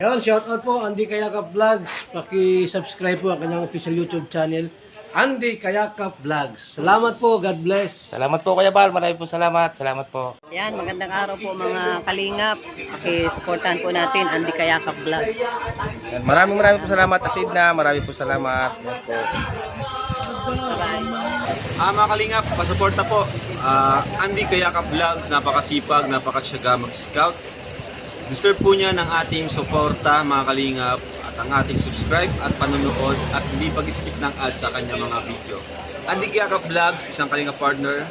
Ayun, shoutout po Andy Kayakap Vlogs. Paki-subscribe po ang kanyang official YouTube channel, Andy Kayakap Vlogs. Salamat po, God bless. Salamat po Kuya Bal, maraming po salamat. Salamat po. Yan, magandang araw po mga kalingap. Paki-supportahan po natin Andy Kayakap Vlogs. Yan, maraming po salamat Atid na, maraming po salamat. Yan po. Mga kalingap, pasuporta po. Andy Kayakap Vlogs, napakasipag, napakasyaga mag-scout. Deserve po niya ng ating suporta mga kalingap at ang ating subscribe at panonood at hindi pag-skip ng ads sa kanya mga video. Andy Kayakap Vlogs, isang kalingap partner.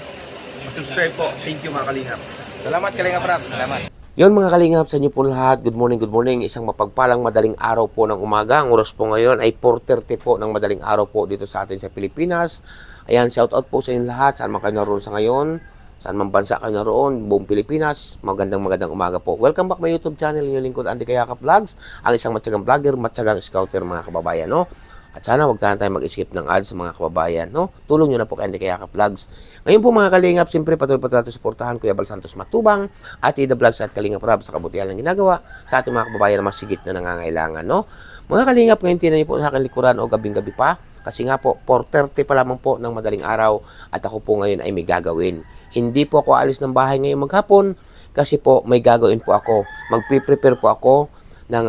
Subscribe po. Thank you mga kalingap. Salamat Kalingap Rap, salamat. Yon mga kalingap, sa inyo po lahat. Good morning. Isang mapagpalang madaling araw po ng umaga. Ang oras po ngayon ay 4:30 po ng madaling araw po dito sa atin sa Pilipinas. Ayan, shout out po sa inyo lahat. Saan man kayo naroon sa ngayon. Saan man bansa kayo naroon, buong Pilipinas. Magandang umaga po. Welcome back my YouTube channel, yung lingkod Andy Kayakap Vlogs. Ang isang matyagang vlogger, matyagang scouter mga kababayan, no? At sana wag tayo mag-skip ng ads mga kababayan, no? Tulong nyo na po kay Andy Kayakap Vlogs. Ngayon po mga kalingap, siyempre patuloy pa natin suportahan Kuya Bal Santos Matubang at Ida Vlogs at Kalingap Rab sa kabutihan ng ginagawa sa ating mga kababayan na masigit na nangangailangan, no? Mga kalingap, ngayon tinan niyo po sa aking likuran o gabing-gabi pa kasi nga po 4:30 pa lamang po ng madaling araw at ako po ngayon ay may gagawin. Hindi po ako alis ng bahay ngayong maghapon kasi po may gagawin po ako. Magpe-prepare po ako ng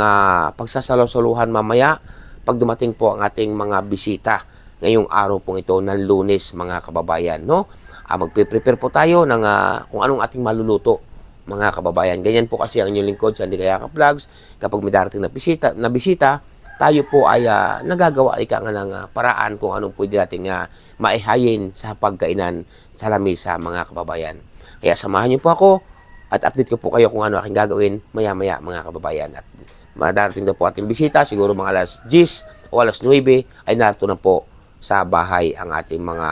pagsasalo-saluhan mamaya pag dumating po ang ating mga bisita ngayong araw pong ito ng Lunes mga kababayan, no? Magpe-prepare po tayo ng kung anong ating maluluto mga kababayan. Ganyan po kasi ang inyong lingkod sa Andy Kayakap Vlogs. Kapag may darating na bisita, tayo po ay nagagawa ng paraan kung anong pwede natin maihayin sa pagkainan sa lamesa mga kababayan. Kaya samahan niyo po ako at update ko po kayo kung ano aking gagawin maya-maya mga kababayan. At madarating na po ating bisita, siguro mga alas 10 o alas 9 ay narito na po sa bahay ang ating mga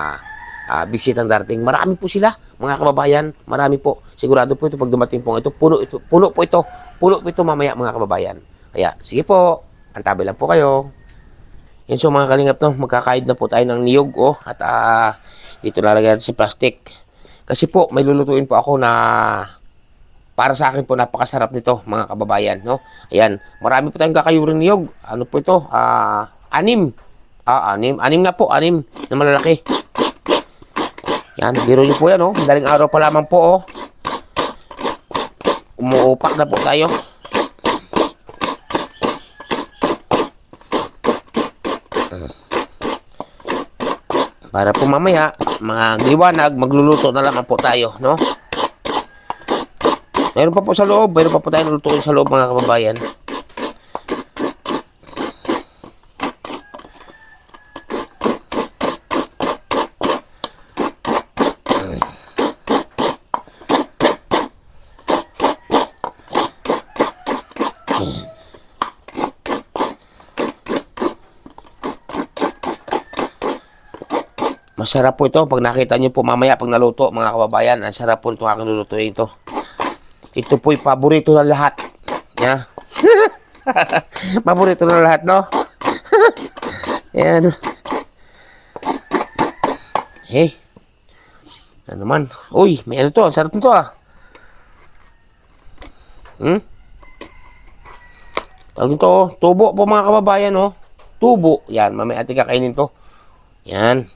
bisitang darating. Marami po sila mga kababayan, marami po. Sigurado po ito pag dumating po ito, puno po ito mamaya mga kababayan. Kaya sige po, antabi lang po kayo. Yan so mga kalingap, no, magkakaid na po tayo ng niyog at dito lalagyan natin si plastic. Kasi po may lulutuin po ako na para sa akin po napakasarap nito mga kababayan, no. Ayan, marami po tayong kakayuring niyog. Ano po ito? Anim na malalaki. Yan, biro niyo po yan, daling araw pa lamang po, umuupak na po tayo. Para po mamaya, mga liwanag, magluluto na lang po tayo, no? Mayroon pa po tayong lulutuin sa loob mga kababayan. Masarap po ito pag nakita nyo po mamaya pag naluto mga kababayan. Ang sarap po itong aking lulutuin ito. Ito po'y paborito ng lahat. Yeah. Paborito ng lahat, no? Yan. Hey. Ano naman? Uy, may ano to. Ang sarap nito Tawag ito, tubo po mga kababayan, Tubo. Yan, mamaya ating kakainin to. Yan.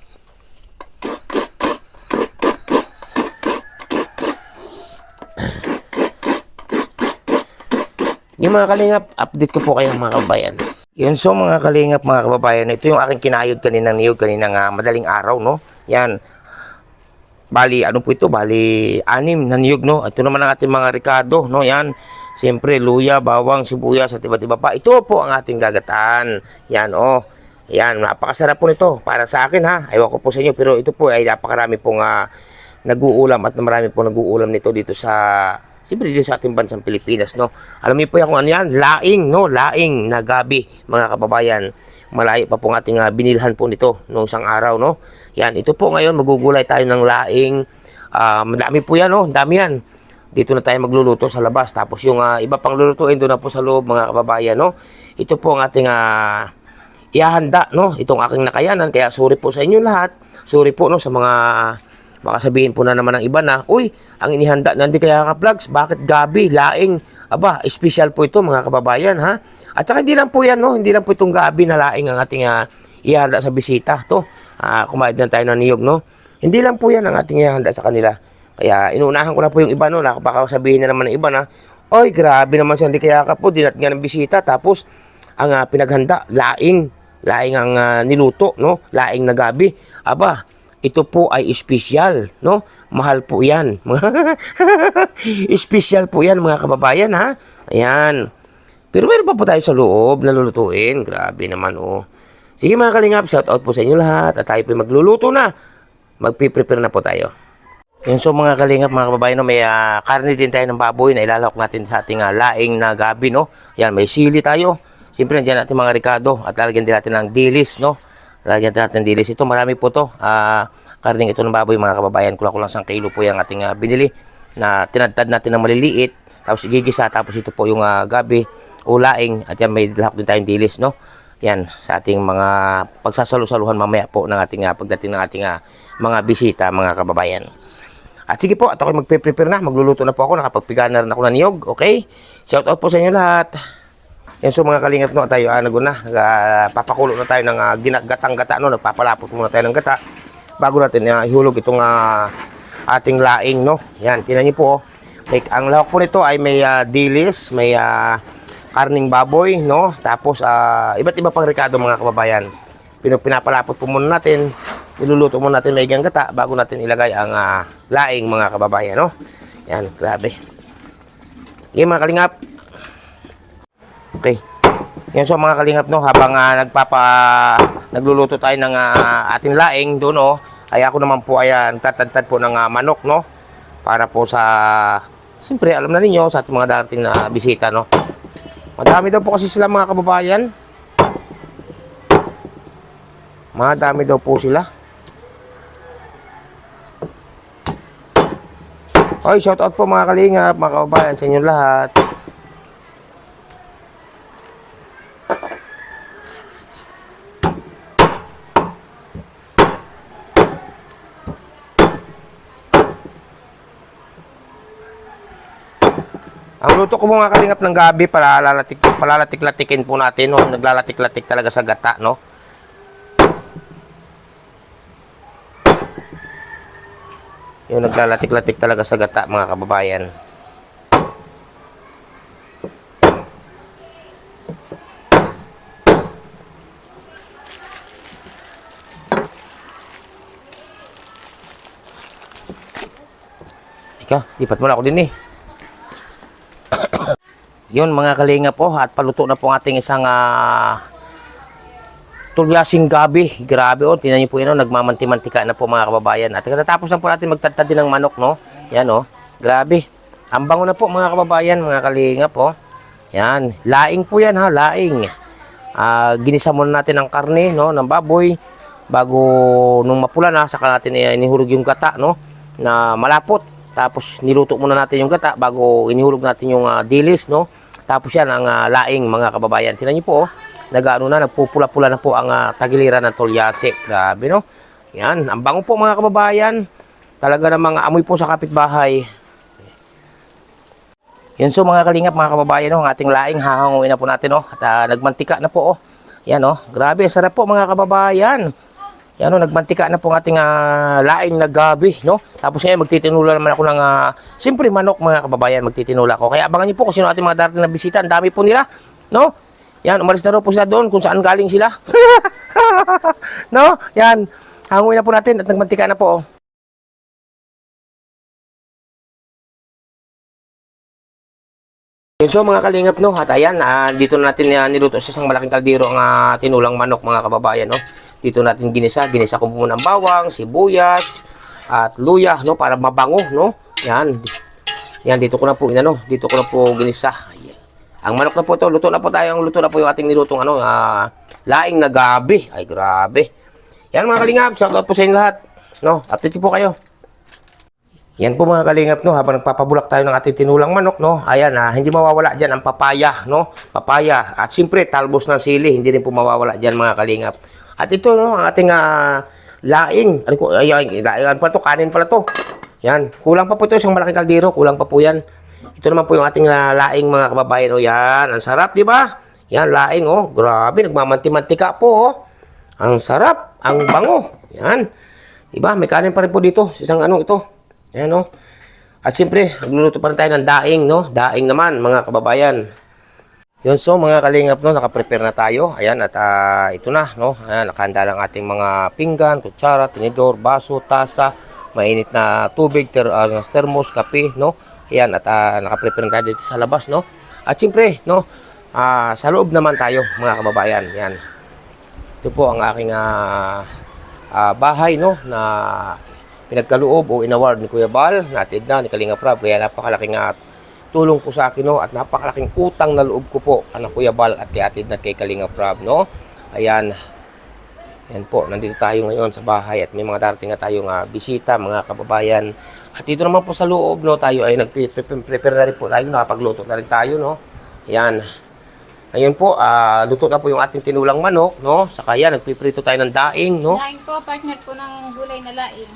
Yung mga kalingap, update ko po kayo mga kababayan. Yun, so mga kalingap, mga kababayan, ito yung aking kinayod kaninang niyog, kaninang madaling araw, no? Yan. Bali, ano po ito? Bali, 6 na niyog, no? Ito naman ang ating mga ricado, no? Yan. Siyempre, luya, bawang, sibuyas, at iba-iba pa. Ito po ang ating gagataan. Yan, Yan, napakasarap po nito. Para sa akin, ha? Ayaw ko po sa inyo, pero ito po ay napakarami pong nag-uulam at marami pong nag-uulam nito dito sa siyempre dito sa ating bansang Pilipinas, no. Alam niyo po kung ano yan, laing, no, laing na gabi, mga kababayan. Malayo pa pong ating binilhan po nito noong isang araw, no. Yan, ito po ngayon magugulay tayo ng laing. Madami po yan, no, dami yan. Dito na tayo magluluto sa labas. Tapos yung iba pang lulutuin doon na po sa loob, mga kababayan, no. Ito po ang ating ihahanda, no, itong aking nakayanan. Kaya sorry po sa inyo lahat. Sorry po, no, sa mga baka sabihin po na naman ng iba na, uy, ang inihanda na Andy Kayakap Vlogs, bakit gabi, laing? Aba, special po ito mga kababayan, ha? At saka hindi lang po yan, no? Hindi lang po itong gabi na laing ang ating ihanda sa bisita. To, kumain na tayo ng niyog, no? Hindi lang po yan ang ating ihanda sa kanila. Kaya inuunahan ko na po yung iba, no? Baka sabihin na naman ng iba na, oy, grabe naman siya, hindi kaya ka po, dinat nga ng bisita. Tapos, ang pinaghanda, laing ang niluto, no? Laing na gabi. Aba, ito po ay espesyal, no? Mahal po yan. Espesyal po yan, mga kababayan, ha? Ayan. Pero meron pa po tayo sa loob na lulutuin. Grabe naman, oh. Sige mga kalingap, shout out po sa inyo lahat. At tayo po magluluto na. Magpiprepare na po tayo. Yun, so mga kalingap, mga kababayan, no, may karne din tayo ng baboy na ilalawak natin sa ating laing na gabi, no? Yan, may sili tayo. Siyempre, nandiyan natin mga ricado at lalagyan din natin ng dilis, no? Lalagyan din natin ng dilis. Ito, marami po to. Karning ito ng baboy, mga kababayan. Kulang-kulang 1 kilo po yung ating binili na tinadtad natin ng maliliit. Tapos igigisa, tapos ito po yung gabi o laing. At yan, may lahap din tayong dilis, no? Yan, sa ating mga pagsasalusaluhan mamaya po ng ating pagdating ng ating mga bisita, mga kababayan. At sige po, at ako'y magpe-prepare na. Magluluto na po ako. Nakapagpiga na rin ako ng niyog. Okay? Shout out po sa inyo lahat. Yan, so mga kalingap, no, tayo nagpapakulo na tayo ng gatang-gata, no? Nagpapalapot muna tayo ng gata bago natin ihulog itong ating laing, no? Yan, tingnan niyo po, oh. Ang lawak po nito ay may dilis, may karning baboy, no? Tapos iba't iba pang ricado, mga kababayan. Pinapalapot po muna natin, iluluto muna natin may gata bago natin ilagay ang laing, mga kababayan, no? Yan, grabe. Okay, mga kalingap. Okay. Yan, so mga kalingap, no, habang nagluluto tayo ng ating laing doon, no, ay ako naman po ay tatadtad po ng manok, no, para po sa, siyempre alam na ninyo sa ating mga darating na bisita, no. Madami daw po kasi sila, mga kababayan. Madami daw po sila. Oy, shout out po mga kalingap, mga kababayan, sa inyong lahat. Ang luto ko mga kalingap ng gabi, palalatik-latikin po natin, no? Naglalatik-latik talaga sa gata, no? Yung naglalatik-latik talaga sa gata, mga kababayan. Ika, lipat mo na ako din, eh. Yun mga kalinga po, at paluto na po ang ating isang tulyasing gabi. Grabe, oh, tingnan niyo po yun, oh, nagmamanti-mantika na po, mga kababayan. At katatapos lang po natin magtadtad din ng manok, no? Yan, oh, grabe. Ang bango na po, mga kababayan, mga kalinga po. Yan, laing po yan, ha, laing. Ginisa muna natin ang karne, no, ng baboy. Bago nung mapula na, saka natin inihulog yung gata, no, na malapot. Tapos niluto muna natin yung gata bago inihulog natin yung dilis, no. Tapos yan ang laing, mga kababayan. Tingnan niyo po, oh, nagpupula-pula na po ang tagiliran ng tolyase. Grabe, no? Yan, ang bango po, mga kababayan. Talaga namang amoy po sa kapitbahay. Yan, so mga kalingap, mga kababayan, no, ang ating laing hahanguin na po natin, no. At nagmantika na po, oh. Yan, oh. Grabe, sarap po, mga kababayan. Yan, oh, nagmantika na po ang ating laing na gabi, no? Tapos ngayon, magtitinula naman ako ng siyempre manok, mga kababayan, magtitinula ko. Kaya abangan niyo po kung sino ating mga darating na bisita. Ang dami po nila, no? Yan, umalis na rin po sila doon kung saan galing sila. No? Yan, hanguin na po natin at nagmantika na po, oh. So mga kalingap, no, at ayan, dito natin niluto sa isang malaking kaldero ang tinulang manok, mga kababayan, no. Dito natin ginisa ko muna ng bawang, sibuyas, at luya, no, para mabango, no. Yan. Yan, dito ko na po ginisa. Ayan. Ang manok na po to, luto na po yung ating nilutong laing na gabi. Ay, grabe. Yan mga kalingap, shout out po sa inyo lahat. No, update po kayo. Yan po mga kalingap, no, habang nagpapabulak tayo ng ating tinulang manok, no, ayan, hindi mawawala dyan ang papaya, no, papaya, at siyempre talbos ng sili, hindi rin po mawawala dyan, mga kalingap. At ito, no, ang ating laing, ayan pala to, kanin pala to, yan, kulang pa po ito, isang malaking kaldero, kulang pa po yan. Ito naman po yung ating laing, mga kababayan, o yan, ang sarap, di ba? Yan, laing, oh. Grabe, nagmamanti-mantika po, oh. Ang sarap, ang bango. Yan. Diba? May kanin pa rin po dito. Isang ano ito. Yan, oh. At siyempre, nagluluto pa rin tayo ng daing, no? Daing naman, mga kababayan. Yun, so, mga kalingap, no? Nakaprepare na tayo. Ayan, at ito na, no? Ayan, nakahanda lang ating mga pinggan, kutsara, tinidor, baso, tasa, mainit na tubig, thermos, kape, no? Ayan, at nakaprepare na tayo dito sa labas, no? At siyempre, no? Sa loob naman tayo, mga kababayan. Yan. Ito po ang aking bahay, no, na pinagkaloob o inaward ni Kuya Bal, natid na ni Kalinga Prab. Kaya napakalaking tulong po sa akin, no, at napakalaking utang na loob ko po ang Kuya Bal at atid na kay Kalinga Prab, no. Ayan. Yan po, nandito tayo ngayon sa bahay at may mga darating na tayong bisita, mga kababayan. At dito naman po sa loob, no, tayo ay nag-prepare na rin po tayo, nakapagluto na rin tayo, no. Ayan. Ngayon po, luto na po yung ating tinulang manok, no? Saka yan, nagpiprito tayo ng daing, no? Laing po, partner po ng gulay na laing.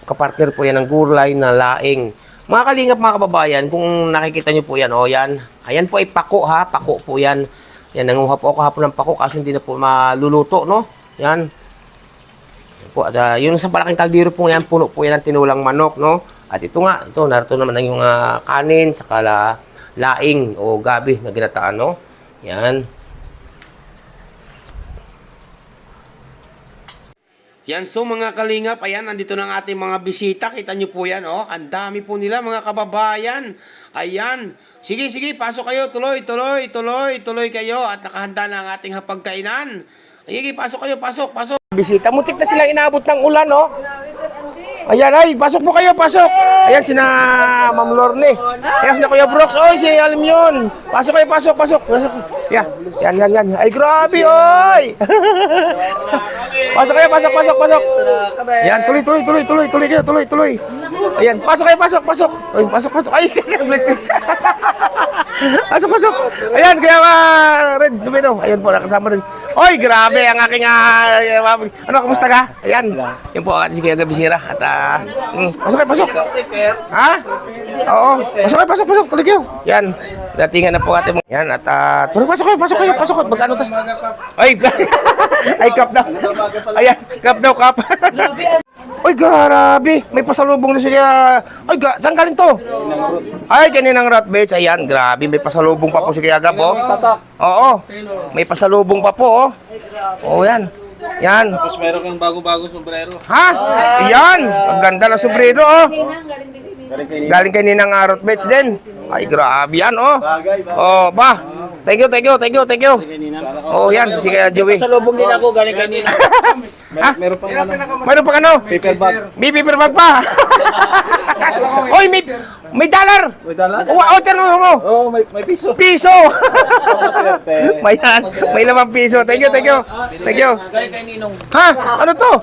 Kapartner po yan ng gulay na laing. Mga kalingap, mga kababayan, kung nakikita nyo po yan, oh, yan. Ayan po ay pako, ha? Pako po yan. Yan, nanguha po ako kahapon ng pako kasi hindi na po maluluto, no? Yan. Yan po, yung sa malaking kaldero po yan, puno po yan ng tinulang manok, no? At ito nga, ito, narito naman yung kanin, saka laing o gabi na ginataan, no? Yan. Yan, so mga kalingap, ayan, nandito na ang ating mga bisita. Kita nyo po yan, oh. Ang dami po nila, mga kababayan. Ayan. Sige, sige, pasok kayo. Tuloy kayo. At nakahanda na ang ating hapagkainan. Sige, pasok kayo, pasok. Bisita, mutik na silang inabot ng ulan, oh. Ayan, ay, pasok po kayo, pasok. Ayan, sina Ma'am Lorne. Ayan, sina Kuya Brooks. Oy, si alam yun. Pasok kayo, pasok. Yan. Ay, grabe, oy. Pasok kayo, pasok. Ayan, tuloy. Ayan, pasok kayo, pasok. Oy, pasok. Ay, sina plastic. Pasok. Ayan, kaya Red Dumino. Ayan po, nakasama rin. Oy, grabe, ang aking ano, kamusta ka? Ayan. Yan po, si Kuya Gabisira. At pasok. Ha? Oo. Pasok. Tuloy kayo. Yan. Datingan na po ate mo. Yan. At tuloy, pasok kayo. Magkano tayo? Ay, ay, cup daw. Ayan, cup. Ay, grabe. May pasalubong na siya. Ay, saan galing to? Ay, kaninang rat beds. Ayan, grabe. May pasalubong pa po si Kuya Gab, oh. Oo. May pasalubong pa po, oh. Oo, yan. Yan. Tapos meron kang bago-bagong sombrero. Ha? Yan. Ang ganda ng sombrero, oh. Galing kay Ninang Arot Bets din. Ay, grabe yan, oh. Oh, ba. Thank you. Oh, yan. Si Kuya Joey. Salubong din ako galing kanina. Meron pang ano? Paper bag. May paper bag pa. Oy, may dollar. Oh, tanong mo. Oh, may piso. Piso. May lamang piso. Thank you. Galing kay Ninong. Ha? Ano to?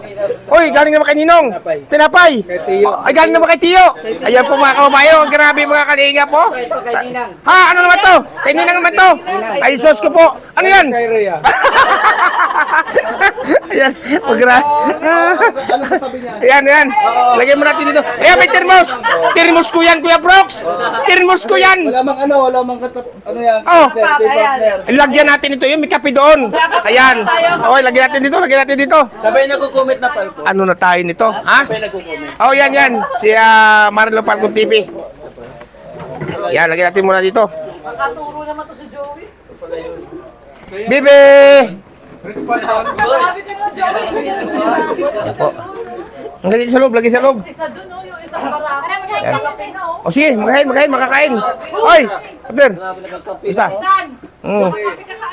Oy, galing naman kay Ninong. Tinapay. Ay, galing naman kay Tiyo. Ayan po mga kababayan. Grabe mga kalinga po. Ha? Ano naman to? Kay Ninang naman to. Ay, sauce ko po. Ano yan? Ayan. Ayan. Lagyan mo natin dito. Ayan, may thermos. Thermos ko yan, Kuya Brooks. Thermos ko yan. Wala mang ano yan. Oh. Partner. Lagyan natin ito. Yung may kape doon. Ayan. Okay, lagyan natin dito. Sabay nagko-comment na pal ko. Ano na tayo nito? Ha? Sabay nagko-comment. Oh, yan. Si Marlo Falcon TV. Yan, lagyan natin muna dito. Makaturo naman to si Joey. Bibi! Sabi ko na, Joey. Yan po. Ang lagi sa loob. Isa dun, oh, yung isang barako. Yan. Kakapin na, oh. O sige, makakain. Oy! Pader! Isa.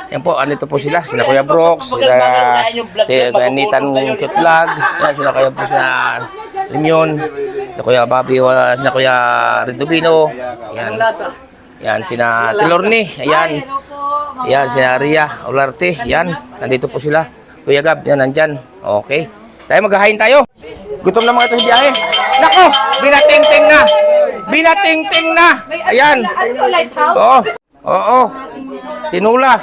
Yan po, andito po sila Kuya Brooks, sila Nitan Cute Vlog, yan, sila Kuya po sila Limyon, sila Kuya Bobby, sila Kuya Redubino, yan, sila Tilorni, yan, sila Ria Olarte, yan, nandito po sila. Kuya Gab, yan, nandyan. Okay. Tayo, maghahain tayo. Gutom na mga ito sa biyahe. Nako, binating-ting na. Ayan. Ano, lighthouse? Oo. Tinula.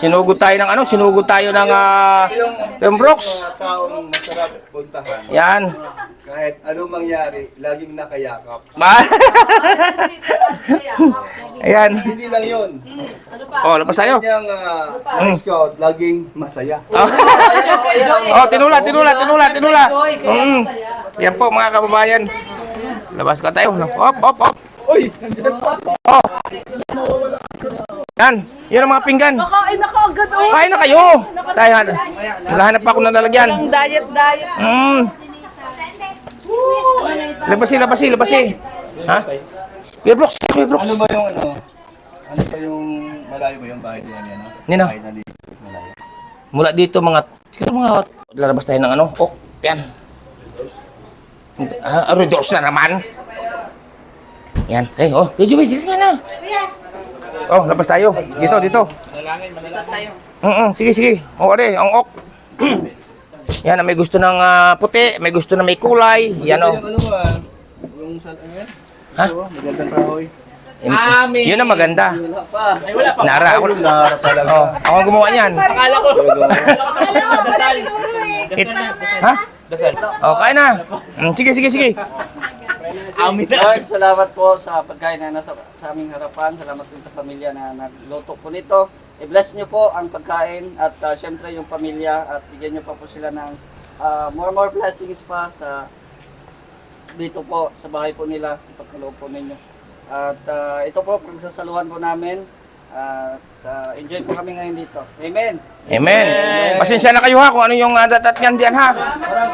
Sinugod tayo ng ano? Sinugod tayo ng Tim Brooks. Mga taong masarap puntahan. Yan. Kahit anong mangyari, laging nakayakap. Ayan. Hindi lang yun. Oh, labas tayo. Kanyang scout, laging masaya. Oh, tinula. Yan po mga kababayan. Labas ka tayo. Op. Uy! Oh. Yan. Yan ang mga pinggan. Kakain ako agad. Oh. Kain na kayo. Tayo. Naghahanap pa ako ng lalagyan. Diet. Labasi. Ha? Kuya Brooks. Ano ba yung ano? Ano ba yung malayo ba yung bahay niya? Ano? Nino? Bahay na dito, malayo. Mula dito mga lalabas tayo ng ano? Oh, yan. Redos na naman. Yan. Oh, medyo dito na. Oh, labas tayo. Dito. Sige. Oh, ang ok. Yan, may gusto ng puti, may gusto na may kulay. Yan oh. Yung ano yung ano yan? Ha? Magandang kahoy. Yun ang maganda. Nara ako. Nara talaga. Oh, ako ang gumawa niyan. Ha? Oh, kain na. Sige. Lord, salamat po sa pagkain na nasa sa aming harapan. Salamat din sa pamilya na nagluto po nito. I-bless nyo po ang pagkain at syempre yung pamilya at bigyan nyo pa po sila ng more blessings pa sa dito po sa bahay po nila, ipagkaloob po ninyo. At ito po, pagsasaluhan po namin at enjoy po kami ngayon dito. Amen! Amen. Pasensya na kayo ha kung ano yung datat yan diyan ha.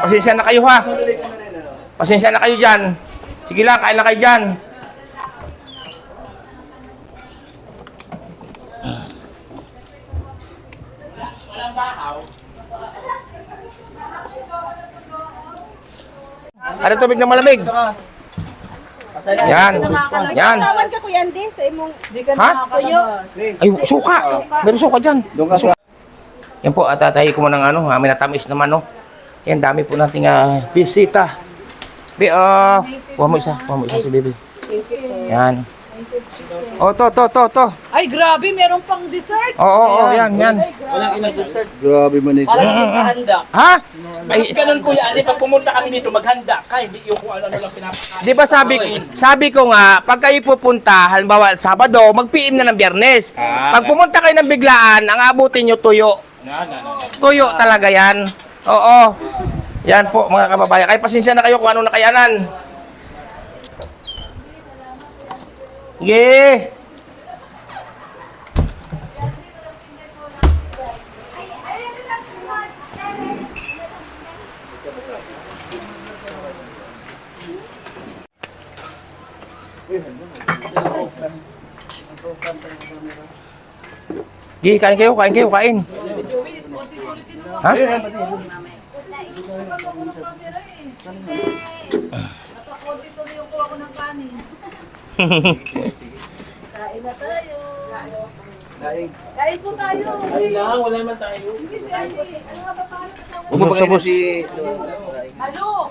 Pasensya na kayo ha. Pasensya na kayo dyan. Sige lang, kain lang kayo dyan. Ano tubig na malamig? Yan. Tawad ka kuya din sa imong Ha? tuyo. Ay, suka. Meron suka dyan. Doon ka sa... Yan po, atatahi ko mo ng ano, may natamis naman, no? Yan, dami po nating bisita. Kuha mo isa si baby. Yan. Oh, to. Ay grabe, meron pang dessert. Oo, yan. Walang ina-dessert. Grabe man ito. Parang maghanda. Ha? Ay, Ganun ko yan, pag pumunta kami dito, maghanda ka, hindi yung kung ano lang pinapakain. di ba sabi ko nga, pag kayo pupunta, halimbawa Sabado, mag-PM na ng Biyernes. Pag pumunta kayo ng biglaan, ang abutin nyo tuyo. Tuyo talaga yan. Oo. Yan po mga kababayan. Kaya pasensya na kayo kung anong nakayanan. Yeah. Kain kayo. Ha? Kain na tayo. Daing. Kain po tayo. Ay lang, wala naman tayo. Sige si Ate. Ano nga ba pangalan ng tawag? Umabagay na si... Halo.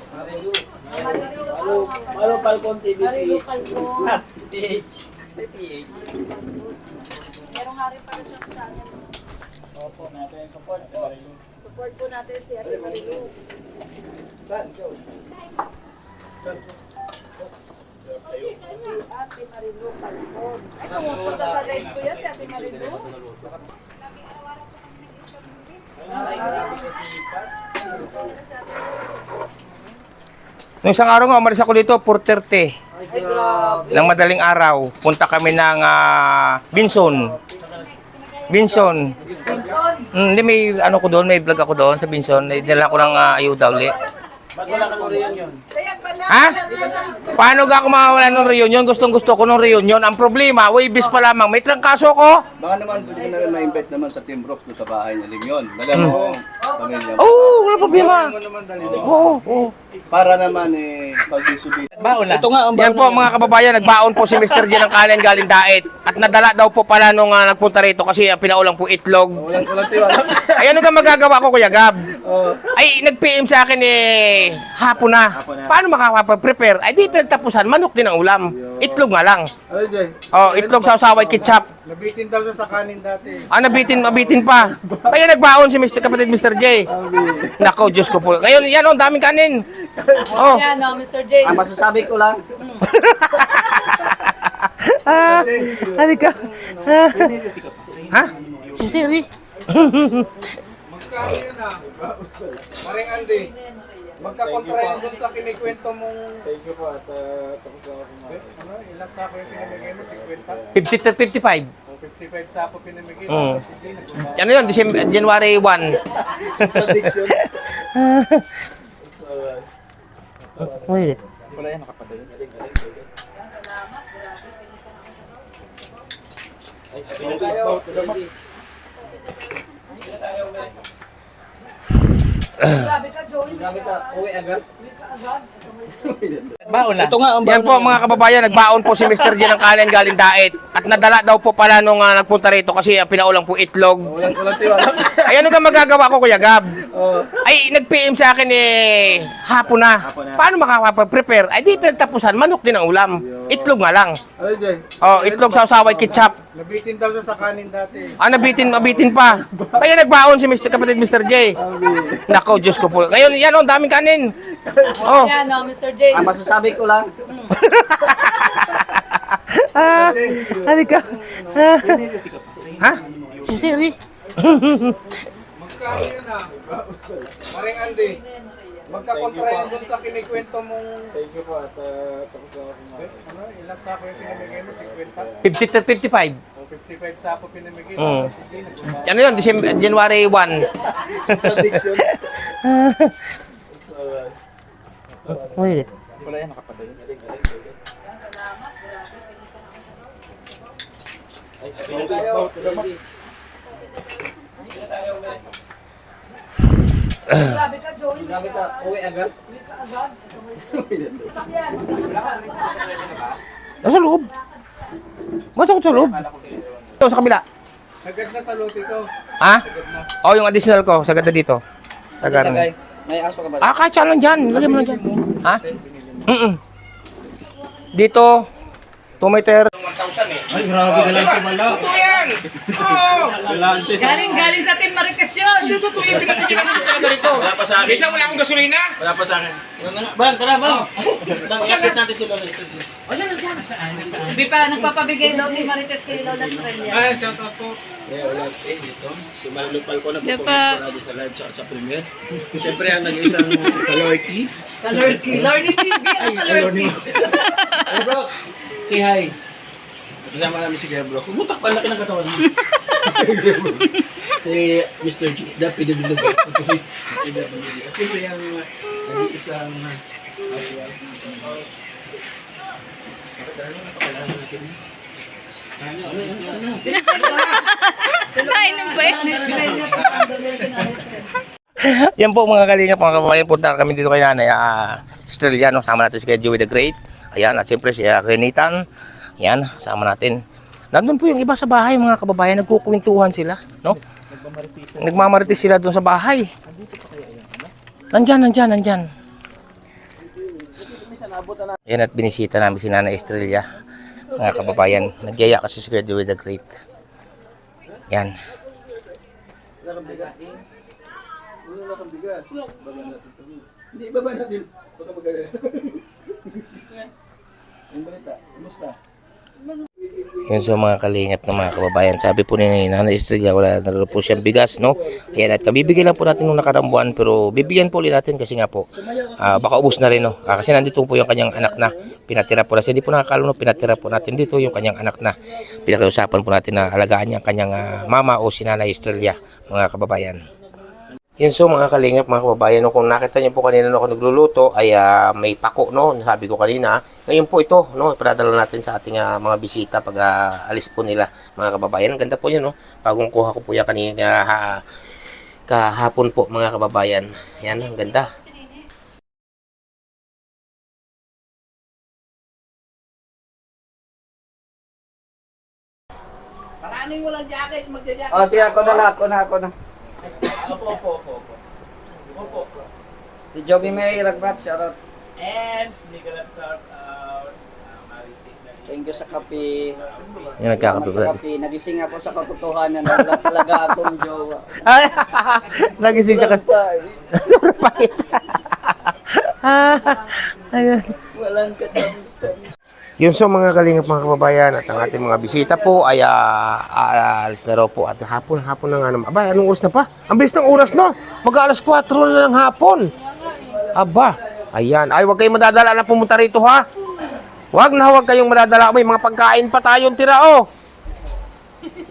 Malo Falcon TV. Marilo Calvo. PH. Meron nga rin pala siyang channel. Opo, natin yung support po. Support po natin si Ate Marilu. Si Ate Marilu Calvo. Ay, pumupunta sa live ko yan si Ate Marilu. Nung isang araw nga, umalis ako dito, 4:30. Ay, grabe. Ng madaling araw, punta kami ng Binson. Hindi, may ano ko doon, may vlog ako doon sa Binson. Dala ko ng ayuda uli. Ba't wala kang reunion? Ha? Paano ga ako mawawala ng reunion? Gustong gusto ko ng reunion. Ang problema, waybis pa lamang. May trangkaso ko. Baka naman pwede ka na rin ma-invite naman sa Team Brooks doon sa bahay na Limyon. Dala mo ang pamilya mo. Oo, wala problema. Oo. Para naman pag-isubi. Baon na. Ito nga ang Yan po mga kababayan, nagbaon po si Mr. G ng kanin galing Daet. At nadala daw po pala nung nagpunta rito kasi pinaulang po itlog. Walang tiwala. Ay, ano ka magagawa ko, Kuya Gab? Ay, nag-PM sa akin hapon na. Paano makakapag-prepare? Ay, di pinagtapusan, manok din ang ulam. Itlog nga lang. Ano dyan? Oh, itlog sa usaway ketchup. Nabitin daw sa kanin dati. Nabitin pa. Kaya nagbaon si kapatid Mr. J. Nako, Diyos ko po. Ngayon, yan ang daming kanin. Oh. Yan, no, Mr. J. Ang masasabi ko lang, Halika. Ha? Siri. Maring Andy, magkakontra yun dun sa kinikwento mong... Thank you po at tapos ako ano, ilang sako yung pinamigay mo? 50? 50 to 55. 55 sako pinamigay mo. Mm. Sige, nagmamahal. Ano yun? January 1. Prediction. Wait. Wala yan nakapatay. Grabe ka, Joey. ito nga ang Yan po mga kababayan, nagbaon po si Mr. J ng kanin galing Daet. At nadala daw po pala nung nagpunta rito kasi pinaulang po itlog. Walang tiwala. Ay, ano ka magagawa ko, Kuya Gab? Ay, nag-PM sa akin hapon na. Paano makakapag-prepare? Ay, di pinagtapusan, manok din ang ulam. Itlog nga lang. Ano dyan? Oh, itlog sa usaway ketchup. Nabitin daw sa kanin dati. Nabitin pa. Kaya nagbaon si kapatid Mr. J. Nako, Diyos ko po. Ngayon, yan ang daming kanin. Oh. Yan, no, Mr. J. ang masasabi ko lang, Halika. Ha? Siri. Maring Andy, magkakontra yun dun sa kinikwento mong... Thank you po at tapos ako ano, ilang sako yung pinamigay mo? 50? 50 to 55. 55 sako pinamigay Mm. mo. Sige, nagmamahal. Ano yun? January 1. Prediction. Wait. Wala yan nakapatay. Grabe ka, Joey. grabe ka, uwi agad. Nasa loob. Masok sa loob. Ito, sa kabila. Sagad na sa lote ko. Ha? Oh, yung additional ko. Sagad na dito. Sagad Ilagay. na. May aso ka ba? Kahit saan lang dyan. Lagyan mo lang dyan. Ha? Dito, 2 meter. 1,000 eh. Ay, grabe ka lang tumala. Totoo yan! Oo! Galing sa Team Maricas yun. Hindi totoo yung pinapigyan ko talaga rito. Wala pa sa akin. Kaysa wala akong gasolina. Wala pa sa akin. Bang, tara bang. Bang, i-update natin si Lola Studio. Di pa nagpapabigay daw ni Marites kay Lola Estrella. Ay, shout out po. Wala dito. Si Marilupal ko na po natin sa live tsaka sa premiere. Siyempre ang nag-isang kalorky. Lordy TV. Lordy. Hey bro, say hi. Kasama namin si Gebro. Kumutak pa, laki ng katawan mo. Si Mr. G, the PWD. Siyempre yung nag-iisang actual. Napakalaman natin. Nainom ba yan? Yan po mga kalingap, mga kababayan, punta kami dito kay Nanay Estrella, no? Sama natin si Kuya Joey the Great. Ayan, at siyempre si Renitan. Yan, sama natin. Nandun po yung iba sa bahay, mga kababayan, nagkukwentuhan sila, no? Nagmamarites sila doon sa bahay. Nandyan. Yan, at binisita namin si Nanay Estrella, mga kababayan. Nagyaya kasi si Kuya Joey the Great. Yan. Hindi, baba natin. Baka magagaya. Ang balita, kumusta? Yun sa mga kalingap ng mga kababayan. Sabi po ni Nanay Estrella, wala na rin po siyang bigas, no? Ayan, at kabibigay lang po natin nung nakarambuan, pero bibigyan po ulit natin kasi nga po, baka ubus na rin, no? Kasi nandito po yung kanyang anak na pinatira po natin. Hindi po nakakalunod, pinatira po natin dito yung kanyang anak na pinakiusapan po natin na alagaan niya ang kanyang mama o si Nanay Estrella, mga kababayan. Yun, so mga kalingap, mga kababayan, no, kung nakita niyo po kanina no, ako nagluluto ay may pako, no, sabi ko kanina. Ngayon po ito, no, padadala natin sa ating mga bisita pag alis po nila, mga kababayan. Ang ganda po yun, no, bagong kuha ko po yan kanina kahapon po, mga kababayan. Yan, ang ganda. Aning walang jacket, magja-jacket. Oh, sige, ako na. Si Joby May Ragbab, shoutout. And Nicolas shout out. Thank you sa kape. Yan, nagkakape Salamat sa ba? kape. Nagising ako sa katotohanan na wala talaga akong jowa. Ay, nagising siya kasi. Sobrang pahit. Ayan. Walang katamis-tamis. Yun so mga kalingap mga kababayan at ang ating mga bisita po ay aalis na raw po at hapon na nga naman. Aba, anong oras na pa? Ang bilis ng oras no? Mag-alas 4 na ng hapon. Aba, ayan. Ay, huwag kayong madadala na pumunta rito ha. Huwag kayong madadala. May mga pagkain pa tayong tira oh.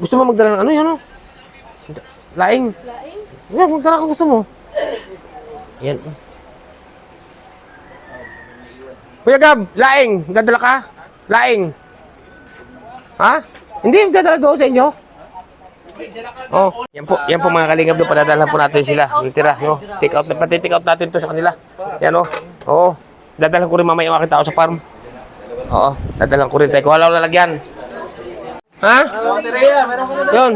Gusto mo magdala ng ano yan oh? Laing. Yan, magdala kung gusto mo. Ayan. Kuya Gab, laing. Dadala ka? Laing. Ha? Hindi, dadala doon sa inyo. Oh, yan po mga kalingap doon. Padadala po natin sila. Ang tira, no? Take out, pati take out natin to sa kanila. Yan, oh. Oo. Dadala ko rin mamaya yung aking tao sa farm. Oo, dadala ko rin tayo. Wala ko lalagyan. Ha? Yun.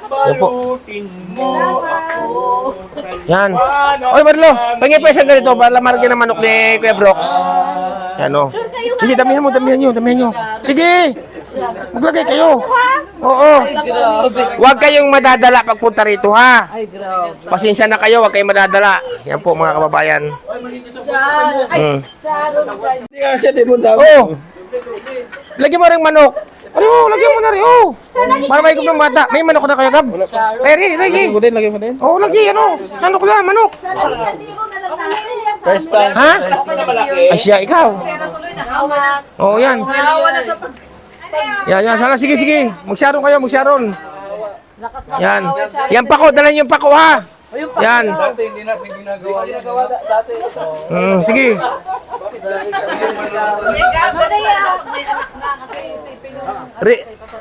Yan po. Yan. Oy, Marlo, pangin pa isang ganito para maragyan ng manok ni Kuya Brooks. Yan o. Sige, damihan nyo. Sige. Maglagay kayo. Oo. Huwag kayong madadala pagpunta rito, ha? Pasensya na kayo, huwag kayong madadala. Yan po, mga kababayan. Hindi nga siya, di mo dami. Oo. Lagyan mo rin manok. Ano, lagyan mo na rin, oh. Para may ng mata. May manok na kayo, Gab? Lagi. Lagyan mo din. Oo, lagi, ano. Manok na, manok. First time. Ha? Malaki. Asya, ikaw. Oo, yan. Hawa na sa pag... Yan. Sana, sige. Magsaron kayo. Yan. Yan pako, dala niyo yung pako, ha. Yan. Dati hindi natin ginagawa yan. Dati. Sige.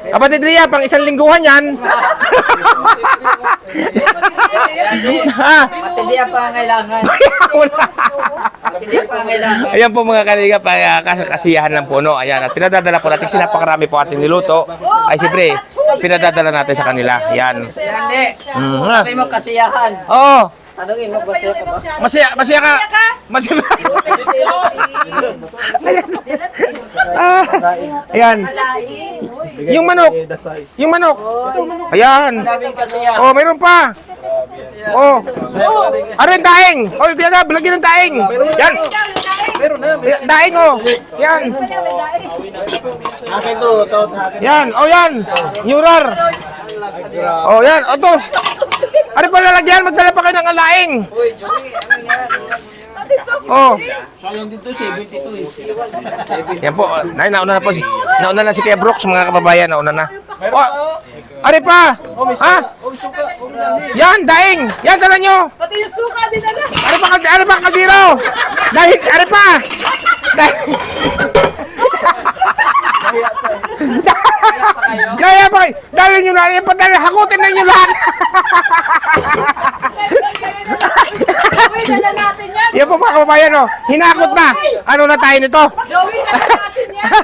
Kapatid Ria, pang isang lingguhan yan. Ha? Hindi ang pangailangan. Hindi ang pangailangan. Ayan po mga kalingap, kasiyahan lang po, no? Ayan, at pinadadala po natin, napakarami po ating niluto. Ay, siyempre, pinadadala natin sa kanila. Yan. Hindi. Ha? Sabi mo kasiyahan. Oo. Tanungin mo, masaya ka ba? Masaya ka. Masaya. Ayan. Yung manok. Ayan. Sabing kasiyahan. Oh, mayroon pa. Oh. Arin daing. Oh, kaya nga, lagyan ng daing. Yan. Daing, oh. Yan. Akin to. Yan. Oh, yan. Neurar. Oh, yan. Otos. Ano pa lalagyan? Magdala pa kayo ng alaing. Uy, Joey, ano yan? Oh. Sayang dito, 72 Yan po. Nauna na si Kuya Brooks, mga kababayan. Nauna na. Oh. Ari pa. Ha? Yan, daing. Yan, dala nyo. Pati yung suka din na lang. Ano pa kaldero? Dahil, ari pa. Kaya pa kayo. Dahil nyo na. Yan pa dahil hakutin na nyo lahat. Joey, dala natin yan. Yan po mga kababayan, oh. Hinakot na. Ano na tayo nito? Joey, dala natin yan.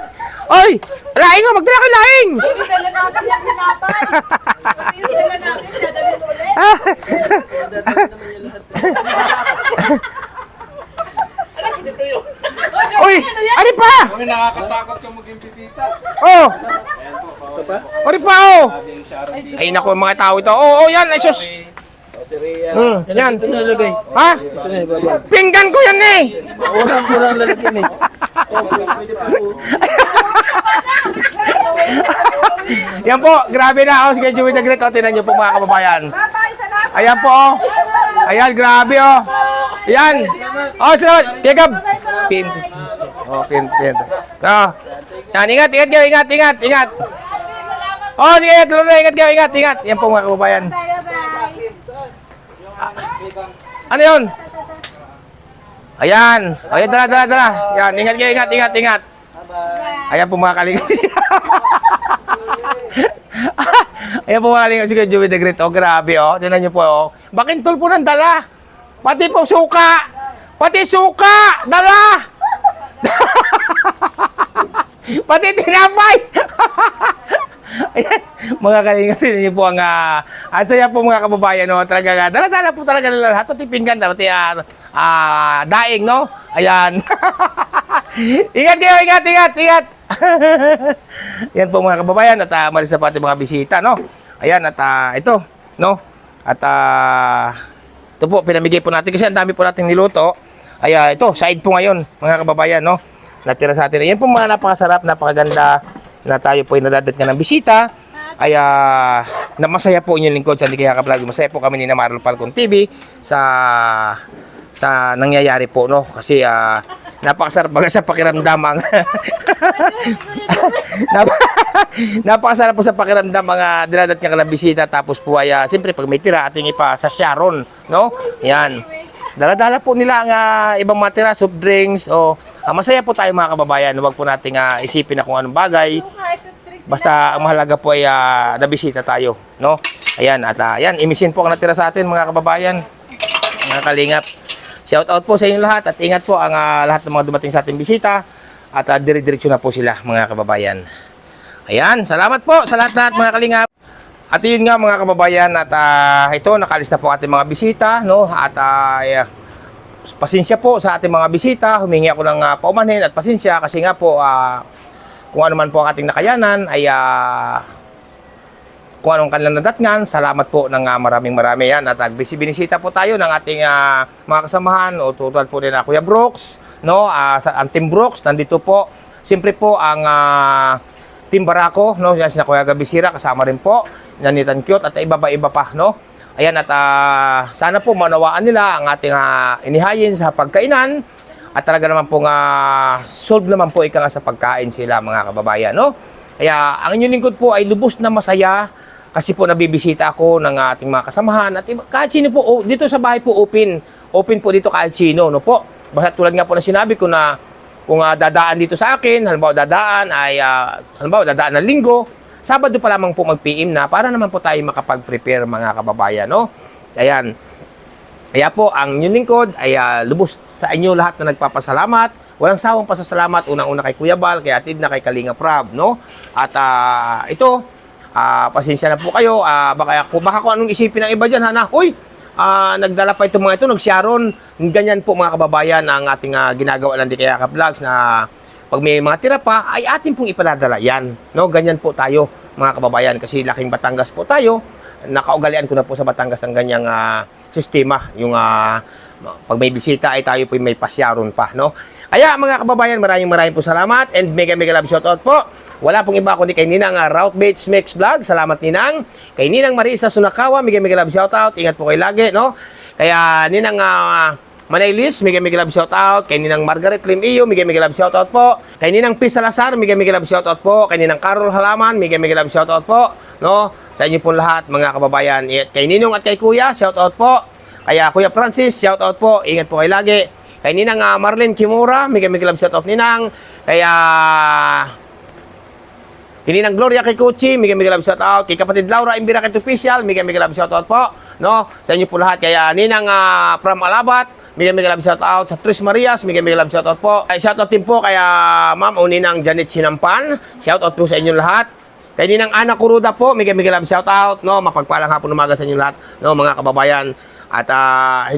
Oy! Laing, oh. Magdala kayo laing. Joey, dala natin yan. Pinapay. Joey, dala natin. Dadalhin mo ulit. Uy! Ari pa! Kami nakakatakot kang maging bisita. Oh! Ari pa, oh! Ay, naku, mga tao ito. Oh, yan. Ay, sus. Yan. Ha? Pinggan ko yan, eh. Kurang lalagyan eh. Yan po. Grabe na. Oh, sige, Joey the Great. Oh, tinan niyo po, mga kababayan. Bye-bye, salamat. Ayan po, oh. Ayan, grabe, oh. Ayan. Oh, salamat. Tigab. Pin. Oh, pin. Oh. Yan, ingat. Oh, sige, tuloy na. Ingat. Yan po, mga kababayan. Ano yun? Ayan. Ayan, dala. Yan, ingat. Ayan po, mga kalingap. Ayan po, mga kalingap. Sige, Joey the Great. Oh, grabe, oh. Tignan niyo po, oh. Bakintol po ng dala. Pati po suka. Dala. Pati tinapay. Ayan, mga kalinga, sino niyo po ang saya po mga kababayan, no? Talaga, dala-dala po talaga nila lahat. Pati pinggan, pati daing, no? Ayan. Ingat kayo, ingat. Yan po mga kababayan, at malis na po ating mga bisita, no? Ayan, at ito, no? At ito po, pinamigay po natin kasi ang dami po nating niluto. Ay, ito, side po ngayon, mga kababayan, no? Natira sa atin. Yan po mga napakasarap, napakaganda na tayo po ay nadadat nga ng bisita. Ay, na masaya po inyong lingkod sa Hindi Kayakap Vlog. Masaya po kami ni na Marlon Falcon TV sa nangyayari po, no? Kasi napakasarap baga sa pakiramdam ang napakasarap po sa pakiramdam mga dinadat nga ng bisita, tapos po ay siyempre pag may tira ating ipa sa Sharon, no? Yan. Dala-dala po nila ang ibang matira, soft drinks o masaya po tayo mga kababayan. Huwag po nating isipin na kung anong bagay. Basta ang mahalaga po ay nabisita tayo, no? Ayan, at yan, imisin po ang natira sa atin mga kababayan, mga kalingap. Shout out po sa inyo lahat at ingat po ang lahat ng mga dumating sa ating bisita at dire-diretso na po sila mga kababayan. Ayan, salamat po sa lahat mga kalingap. At yun nga mga kababayan, at ito nakalis na po ating mga bisita, no? At pasensya po sa ating mga bisita, humingi ako ng paumanhin at pasensya kasi nga po kung ano man po ang ating nakayanan ay kung anong kanilang nadatngan, salamat po ng maraming yan. At binisita po tayo ng ating mga kasamahan o tulad po din Kuya Brooks, no? Ang Team Brooks nandito po. Siyempre po ang Team Barako, no? Yan sina Kuya Gabisira kasama rin po, Nanitan Cute at iba pa, no? Ayan, at sana po manawaan nila ang ating inihayin sa pagkainan at talaga naman po solve naman po ika nga sa pagkain sila mga kababayan, no? Kaya ang inyong lingkod po ay lubos na masaya kasi po nabibisita ako ng ating mga kasamahan at kahit sino po dito sa bahay po open po dito kahit sino, no po. Basta tulad nga po na sinabi ko na kung dadaan dito sa akin, halimbawa dadaan ng linggo, Sabado pa lamang po mag-PM na para naman po tayo makapag-prepare mga kababayan, no? Ayan. Kaya po, ang inyong lingkod ay lubos sa inyo lahat na nagpapasalamat. Walang sawang pasasalamat. Unang-una kay Kuya Bal, kay Atid na kay Kalinga Prab, no? At ito, pasensya na po kayo. Baka kung anong isipin ng iba dyan, ha, na, uy, nagdala pa itong mga ito, nag-sharon. Ganyan po mga kababayan ang ating ginagawa ng Hindi Kayakap Vlogs na pag may mga tira pa, ay atin pong ipaladala yan. No? Ganyan po tayo, mga kababayan. Kasi laking Batangas po tayo. Nakaugalian ko na po sa Batangas ang ganyang sistema. Yung pag may bisita ay tayo po may pasyaron pa. No? Kaya mga kababayan, maraming po salamat. And mega love shoutout po. Wala pong iba kundi kay Ninang Route Baits Mix Vlog. Salamat Ninang. Kay Ninang Marisa Sunakawa, mega love shoutout. Ingat po kayo lagi. No? Kaya Ninang Manaylis, mega love shoutout. Kay Ninang Margaret Lim Iyo, mega love shoutout po. Kay Ninang P. Salazar, mega love shoutout po. Kay Ninang Carol Halaman, mega love shoutout po. No? Sa inyo po lahat, mga kababayan. Kay Ninong at kay Kuya, shoutout po. Kaya Kuya Francis, shoutout po. Ingat po kayo lagi. Kay Ninang Marlene Kimura, mega love shoutout Ninang. Kaya Ninang Gloria Kikuchi, mega love shoutout. Kay kapatid Laura Imbira Kit Official, mega love shoutout po. No? Sa inyo po lahat. Kaya Ninang from Alabat, mega love shoutout. Sa Tris Marias, mega love shoutout po. Ay shoutout din po kaya Ma'am o Ninang Janet Sinampan. Shoutout po sa inyo lahat. Kay Ninang Ana Kuruda po, mega love shoutout. No, mapagpalang hapon umaga sa inyo lahat, no, mga kababayan. At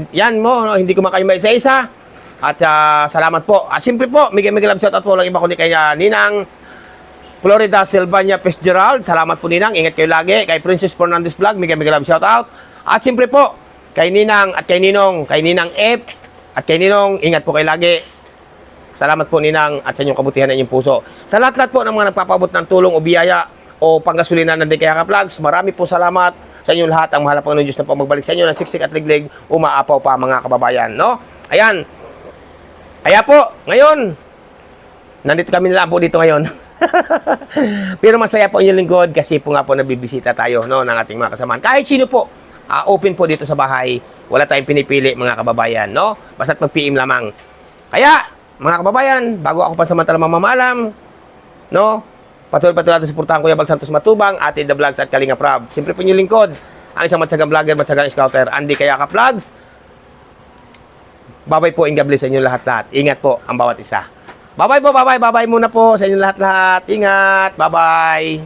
yan mo, no, hindi ko makayo isa-isa. At salamat po. Siyempre po, mega love shoutout po lang iba kundi kay Ninang Florida Silvania Fitzgerald. Salamat po Ninang, ingat kayo lagi. Kay Princess Fernandez Vlog, mega love shoutout. At siyempre po, kay Ninang at kay Ninong, kay Ninang F at kay Ninong, ingat po kayo lagi. Salamat po Ninang at sa inyong kabutihan ng inyong puso. Sa lahat po ng mga nagpapaabot ng tulong o biyaya o panggasolina ng Hindi Kayakap Vlogs, marami po salamat sa inyong lahat. Ang mahal na Panginoon Diyos na po magbalik sa inyo ng siksik at liglig, umaapaw pa mga kababayan, no? Ayan. Kaya po, ngayon, nandito kami nila po dito ngayon. Pero masaya po inyong lingkod kasi po nga po nabibisita tayo, no, ng ating mga kasamahan. Kahit sino po, open po dito sa bahay. Wala tayong pinipili mga kababayan, no? Basta't mag-PM lamang. Kaya, mga kababayan, bago ako pansamantalang mamamalam, no? Patuloy natin suportahan Kuya Bal Santos Matubang, Ate The Vlogs at Kalinga Prab. Siyempre po inyong lingkod, ang isang matsagang vlogger, matsagang scouter, Andy Kayakap Vlogs. Babay po, and God bless sa inyong lahat-lahat. Ingat po ang bawat isa. Babay po, babay muna po sa inyong lahat-lahat. Ingat, babay.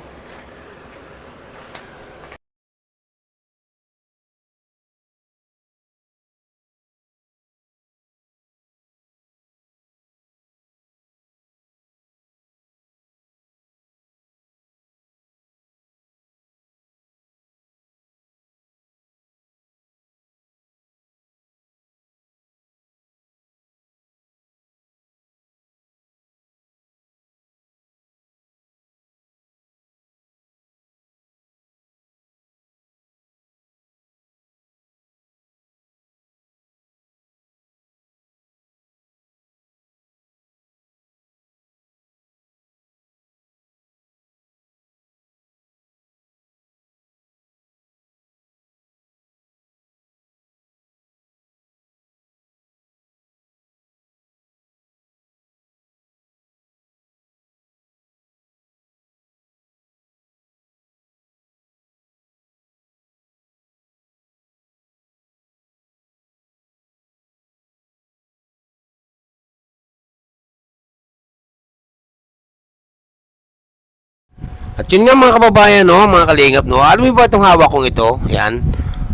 At yun nga mga kababayan, no, mga kalingap, no. Alam mo ba itong hawak kong ito? Yan,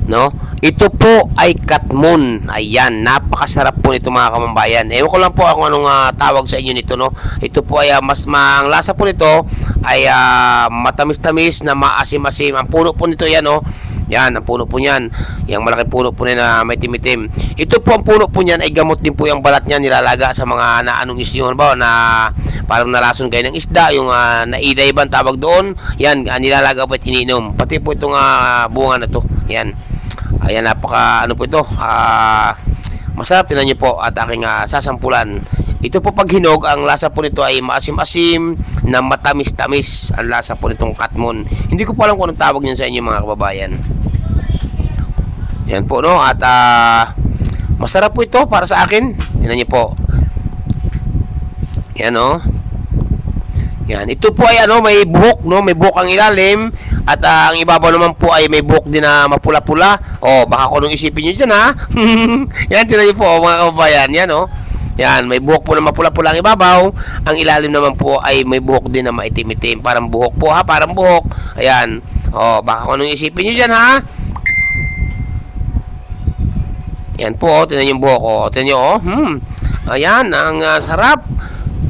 no. Ito po ay katmon. Ayan, napakasarap po nito mga kababayan. Ewan ko lang po kung anong tawag sa inyo nito, no. Ito po ay ang lasa po nito ay matamis-tamis na maasim-asim. Ang puno po nito yan, no. Yan, ang puno po niyan. Yung malaki puno po niyan na may timitim. Ito po ang puno po niyan ay gamot din po yung balat niyan, nilalaga sa mga naanong isyo ba na parang nalason kayo ng isda, yung naiday ba tawag doon. Yan, nilalaga po at iniinom. Pati po itong bunga na to. Yan. Ayan, napaka ano po ito. Masarap, tinan niyo po at aking sasampulan. Ito po pag hinog, ang lasa po nito ay maasim-asim na matamis-tamis ang lasa po nitong katmon. Hindi ko po alam kung anong tawag niyan sa inyo mga kababayan. Yan po, no? At masarap po ito para sa akin. Tingnan niyo po. Yan, no? Yan. Ito po ay may buhok, no? May buhok ang ilalim. At ang ibabaw naman po ay may buhok din na mapula-pula. Baka ko nung isipin nyo dyan, ha? Yan, tingnan niyo po, mga kababayan. Yan, no? Yan, may buhok po na mapula-pula ang ibabaw. Ang ilalim naman po ay may buhok din na maitim-itim. Parang buhok po, ha? Parang buhok. Ayan. Baka kung anong isipin nyo dyan, ha? Yan po, tingnan yung buhok. Tingnan nyo, Ayan, ang sarap.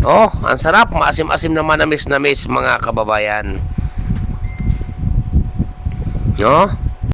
Ang sarap. Maasim-asim naman na miss mga kababayan. No?